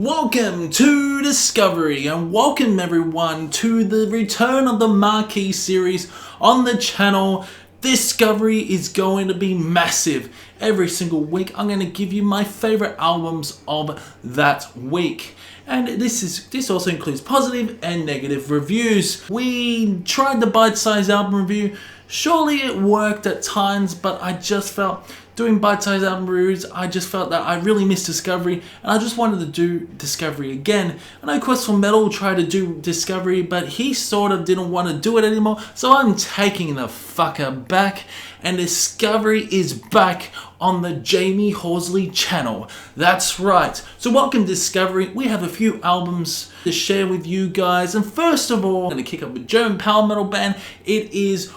Welcome to Discovery and welcome everyone to the return of the Marquee series on the channel. Discovery is going to be massive. Every single week I'm going to give you my favorite albums of that week. And this also includes positive and negative reviews. We tried the bite-sized album review. Surely it worked at times, but I just felt doing bite-sized album reviews, I just felt that I really missed Discovery and I just wanted to do Discovery again. I know Quest for Metal tried to do Discovery, but he sort of didn't want to do it anymore, so I'm taking the fucker back, and Discovery is back on the Jamie Horsley channel. That's right. So welcome Discovery. We have a few albums to share with you guys, and first of all, I'm going to kick up a German power metal band. It is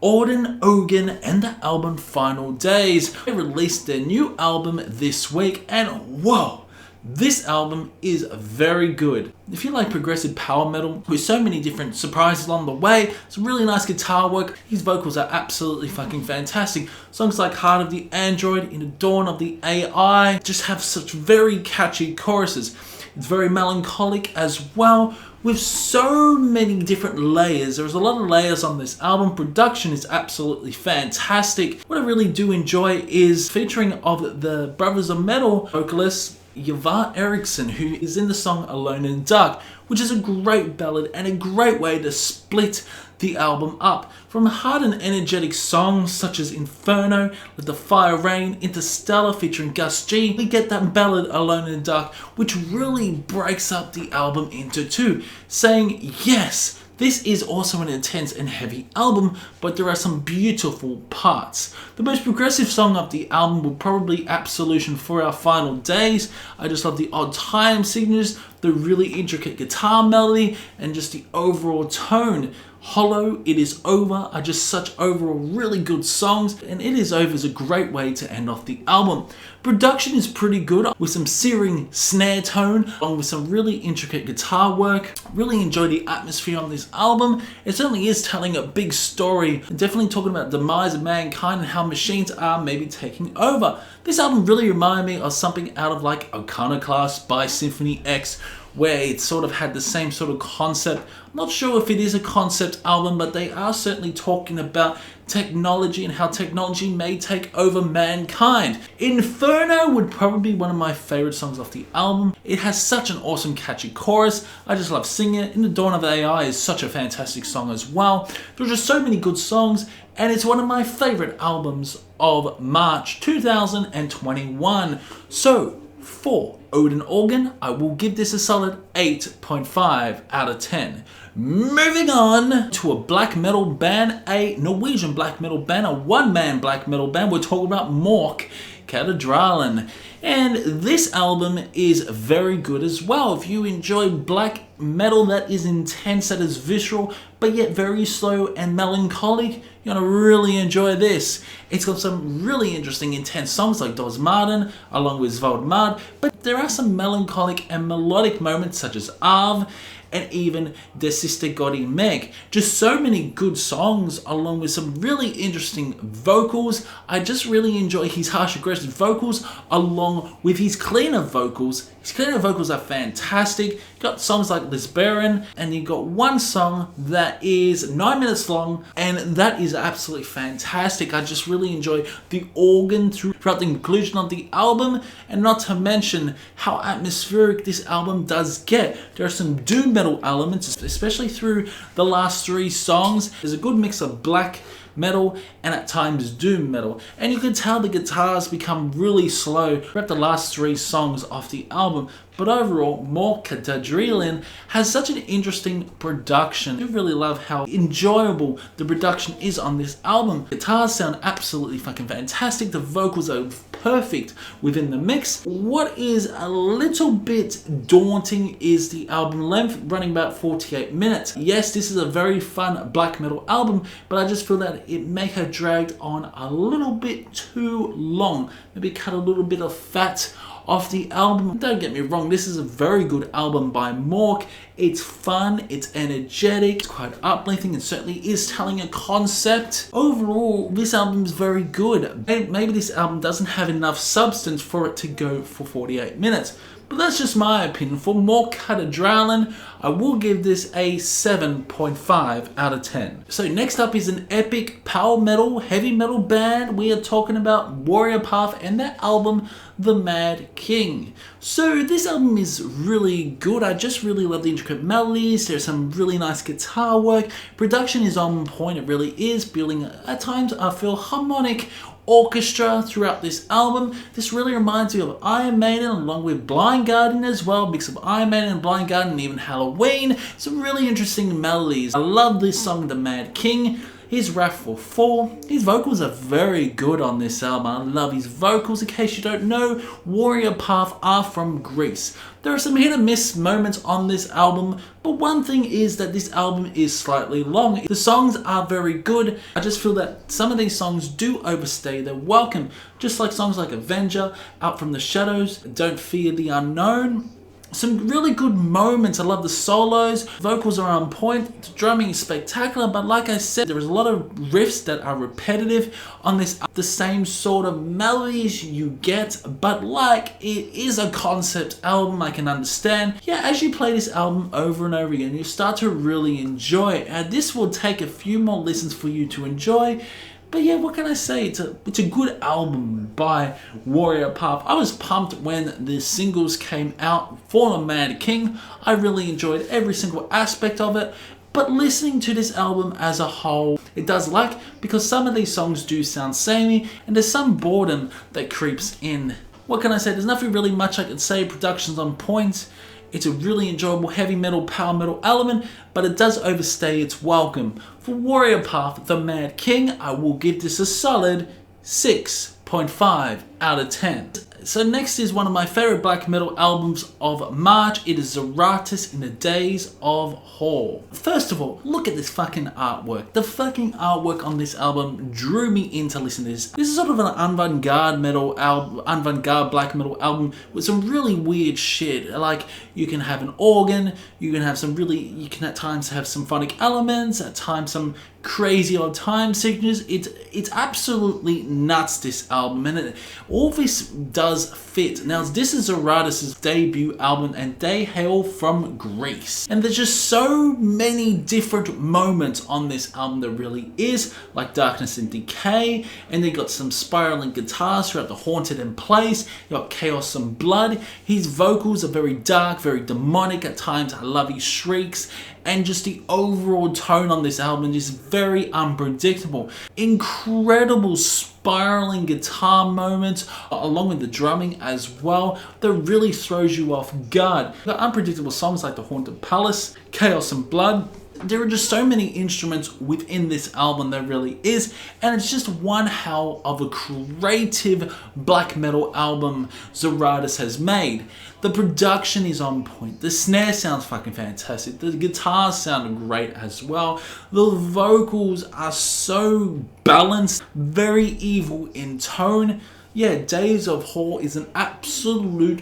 Orden Ogan and the album Final Days. They released their new album this week, and whoa, this album is very good. If you like progressive power metal with so many different surprises along the way, some really nice guitar work, his vocals are absolutely fucking fantastic. Songs like Heart of the Android, In the Dawn of the AI just have such very catchy choruses. It's very melancholic as well, with so many different layers. There's a lot of layers on this album. Production is absolutely fantastic. What I really do enjoy is featuring of the Brothers of Metal vocalist Everr Eriksson, who is in the song Alone in the Dark, which is a great ballad and a great way to split the album up. From hard and energetic songs such as Inferno, Let the Fire Rain, Interstellar featuring Gus G, we get that ballad Alone in the Dark, which really breaks up the album into two, saying yes, this is also an intense and heavy album, but there are some beautiful parts. The most progressive song of the album will probably Absolution for Our Final Days. I just love the odd time signatures, the really intricate guitar melody, and just the overall tone. Hollow, It Is Over are just such overall really good songs, and It Is Over is a great way to end off the album. Production is pretty good with some searing snare tone along with some really intricate guitar work. Really enjoy the atmosphere on this album. It certainly is telling a big story, definitely talking about the demise of mankind and how machines are maybe taking over. This album really reminded me of something out of like Iconoclast by Symphony X, where it sort of had the same sort of concept. I'm not sure if it is a concept album, but they are certainly talking about technology and how technology may take over mankind. Inferno would probably be one of my favorite songs off the album. It has such an awesome catchy chorus. I just love singing it. In the Dawn of AI is such a fantastic song as well. There's just so many good songs, and it's one of my favorite albums of March 2021. So for Orden Ogan, I will give this a solid 8.5 out of 10. Moving on to a black metal band, a Norwegian black metal band, a one-man black metal band. We're talking about Mork, Katedralen. And this album is very good as well. If you enjoy black metal that is intense, that is visceral, but yet very slow and melancholic, you're gonna really enjoy this. It's got some really interesting intense songs like Dos Marden along with Svaldmard, but there are some melancholic and melodic moments such as Arv and even Der Siste God I Meg. Just so many good songs along with some really interesting vocals. I just really enjoy his harsh aggressive vocals along with his cleaner vocals. His cleaner vocals are fantastic. You've got songs like Lisberen, and you've got one song that is 9 minutes long, and that is absolutely fantastic. I just really enjoy the organ throughout the conclusion of the album, and not to mention how atmospheric this album does get. There are some doom metal elements, especially through the last three songs. There's a good mix of black metal and at times doom metal, and you can tell the guitars become really slow throughout the last three songs off the album. But overall, Mork Katedralen has such an interesting production. I really love how enjoyable the production is on this album. Guitars sound absolutely fucking fantastic. The vocals are perfect within the mix. What is a little bit daunting is the album length, running about 48 minutes. Yes, this is a very fun black metal album, but I just feel that it may have dragged on a little bit too long. Maybe cut a little bit of fat off the album. Don't get me wrong, this is a very good album by Mork. It's fun, it's energetic, it's quite uplifting, and certainly is telling a concept. Overall, this album is very good. Maybe this album doesn't have enough substance for it to go for 48 minutes. But that's just my opinion. For more Katedralen, I will give this a 7.5 out of 10. So next up is an epic power metal, heavy metal band. We are talking about Warrior Path and their album, The Mad King. So this album is really good. I just really love the intricate melodies. There's some really nice guitar work. Production is on point. It really is. Building, at times, I feel harmonic orchestra throughout this album. This really reminds me of Iron Maiden along with Blind Guardian as well. Mix of Iron Maiden and Blind Guardian and even Halloween. Some really interesting melodies. I love this song, The Mad King. He's Wrathful 4. His vocals are very good on this album. I love his vocals. In case you don't know, Warrior Path are from Greece. There are some hit and miss moments on this album, but one thing is that this album is slightly long. The songs are very good. I just feel that some of these songs do overstay their welcome. Just like songs like Avenger, Out From The Shadows, Don't Fear the Unknown. Some really good moments. I love the solos. Vocals are on point. The drumming is spectacular. But like I said, there is a lot of riffs that are repetitive on this. The same sort of melodies you get. But like, it is a concept album, I can understand. Yeah, as you play this album over and over again, you start to really enjoy it. This will take a few more listens for you to enjoy. But yeah, what can I say? It's a good album by Warrior Path. I was pumped when the singles came out for The Mad King. I really enjoyed every single aspect of it. But listening to this album as a whole, it does lack because some of these songs do sound samey and there's some boredom that creeps in. What can I say? There's nothing really much I can say. Production's on point. It's a really enjoyable heavy metal, power metal element, but it does overstay its welcome. For Warrior Path, The Mad King, I will give this a solid 6.5 out of 10. So next is one of my favorite black metal albums of March. It is Zaratus in the Days of Hall. First of all, look at this fucking artwork. The fucking artwork on this album drew me in to listen to this. This is sort of an avant-garde metal album, avant-garde black metal album with some really weird shit. Like, you can have an organ, you can at times have symphonic elements, at times some crazy odd time signatures. It's absolutely nuts, this album, and all this does fit. Now, this is Zaratus' debut album and they hail from Greece. And there's just so many different moments on this album there really is, like Darkness and Decay, and they got some spiraling guitars throughout the Haunted in Place, you got Chaos and Blood. His vocals are very dark, very demonic at times. I love his shrieks, and just the overall tone on this album is very unpredictable. Incredible spiraling guitar moments along with the drumming as well that really throws you off guard. The unpredictable songs like The Haunted Palace, Chaos and Blood. There are just so many instruments within this album there really is, and it's just one hell of a creative black metal album Zaratus has made. The production is on point. The snare sounds fucking fantastic. The guitars sound great as well. The vocals are so balanced, very evil in tone. Yeah, Days of Hall is an absolute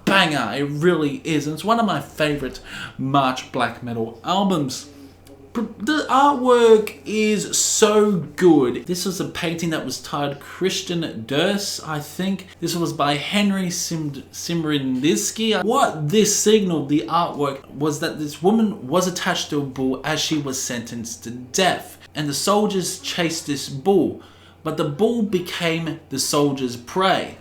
banger. It really is. And it's one of my favorite March black metal albums. The artwork is so good. This was a painting that was titled Christian Durst, I think. This was by Henry Simrinsky. What this signaled, the artwork, was that this woman was attached to a bull as she was sentenced to death. And the soldiers chased this bull, but the bull became the soldiers' prey.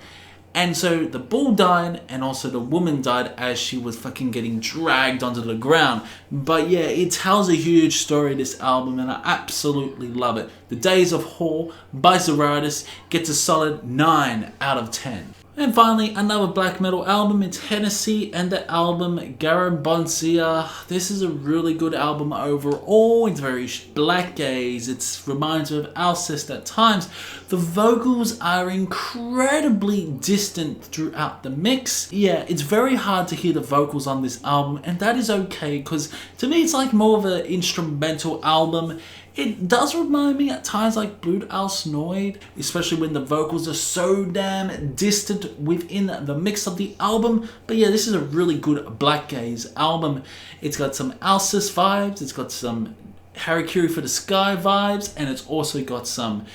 And so the bull died, and also the woman died as she was fucking getting dragged onto the ground. But yeah, it tells a huge story, this album, and I absolutely love it. The Days of Hall by Zaratus gets a solid 9 out of 10. And finally, another black metal album. It's Hænesy and the album Garabontzia. This is a really good album overall. It's very black gaze. It reminds me of Alcest at times. The vocals are incredibly distant throughout the mix. Yeah, it's very hard to hear the vocals on this album, and that is okay because to me it's like more of an instrumental album. It does remind me at times like Blut aus Noid, especially when the vocals are so damn distant within the mix of the album. But yeah, this is a really good black gaze album. It's got some Alcest vibes, it's got some Harakiri for the Sky vibes, and it's also got some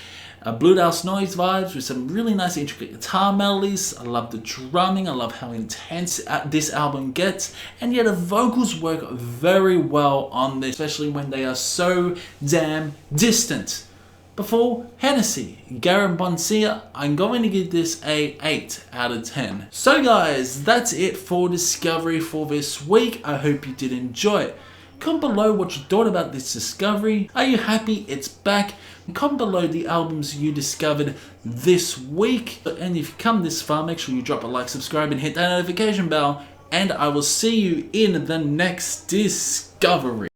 Blue House Noise vibes with some really nice intricate guitar melodies. I love the drumming, I love how intense this album gets, and yet the vocals work very well on this, especially when they are so damn distant. Before Hænesy, Garabontzia, I'm going to give this a 8 out of 10. So guys, that's it for Discovery for this week. I hope you did enjoy it. Comment below what you thought about this discovery. Are you happy it's back? Comment below the albums you discovered this week. And if you come this far, make sure you drop a like, subscribe, and hit that notification bell. And I will see you in the next discovery.